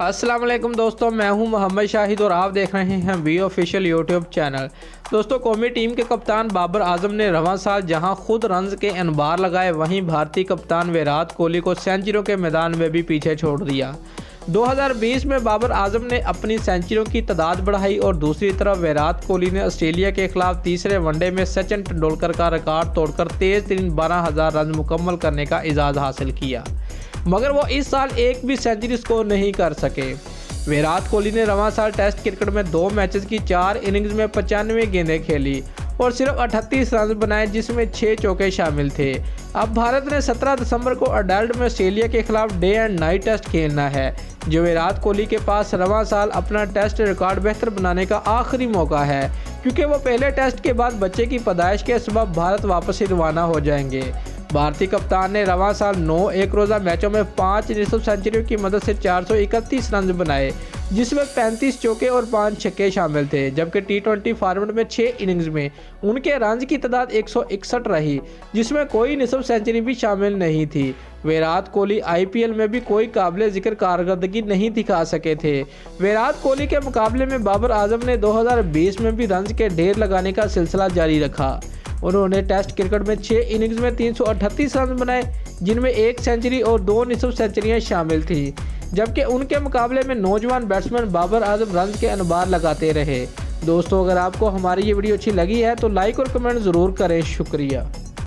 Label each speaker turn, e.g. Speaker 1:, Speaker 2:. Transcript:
Speaker 1: अस्सलाम वालेकुम दोस्तों, मैं हूं मोहम्मद शाहिद और आप देख रहे हैं वी ऑफिशियल यूट्यूब चैनल। दोस्तों, कौमी टीम के कप्तान बाबर आजम ने रवां साल जहां खुद रन्स के अनबार लगाए, वहीं भारतीय कप्तान विराट कोहली को सेंचुरियों के मैदान में भी पीछे छोड़ दिया। 2020 में बाबर आजम ने अपनी सेंचुरियों की तादाद बढ़ाई और दूसरी तरफ विराट कोहली ने ऑस्ट्रेलिया के खिलाफ तीसरे वनडे में सचिन तेंदुलकर का रिकॉर्ड तोड़कर तेज तरीन 12,000 रन मुकम्मल करने का एजाज़ हासिल किया, मगर वो इस साल एक भी सेंचुरी स्कोर नहीं कर सके। विराट कोहली ने रवां साल टेस्ट क्रिकेट में 2 मैचेस की 4 इनिंग्स में 95 गेंदें खेली और सिर्फ 38 रन बनाए, जिसमें 6 चौके शामिल थे। अब भारत ने 17 दिसंबर को एडलेड में ऑस्ट्रेलिया के खिलाफ डे एंड नाइट टेस्ट खेलना है, जो विराट कोहली के पास रवां साल अपना टेस्ट रिकॉर्ड बेहतर बनाने का आखिरी मौका है, क्योंकि वो पहले टेस्ट के बाद बच्चे की पैदाइश के सबब भारत वापस रवाना हो जाएंगे। भारतीय कप्तान ने रवां साल 9 एक रोज़ा मैचों में 5 निसफ सेंचुरियों की मदद से 431 रन बनाए, जिसमें 35 चौके और 5 छक्के शामिल थे, जबकि T20 फॉर्मेट में 6 इनिंग्स में उनके रन की तादाद 161 रही, जिसमें कोई निसफ सेंचुरी भी शामिल नहीं थी। विराट कोहली IPL में भी कोई काबिल जिक्र कारकर्दगी नहीं दिखा सके थे। विराट कोहली के मुकाबले में बाबर आजम ने 2020 में भी रन के ढेर लगाने का सिलसिला जारी रखा। उन्होंने टेस्ट क्रिकेट में 6 इनिंग्स में 338 रन बनाए, जिनमें 1 सेंचुरी और 2 निसफ सेंचुरियां शामिल थीं, जबकि उनके मुकाबले में नौजवान बैट्समैन बाबर आजम रन के अनबार लगाते रहे। दोस्तों, अगर आपको हमारी ये वीडियो अच्छी लगी है तो लाइक और कमेंट ज़रूर करें। शुक्रिया।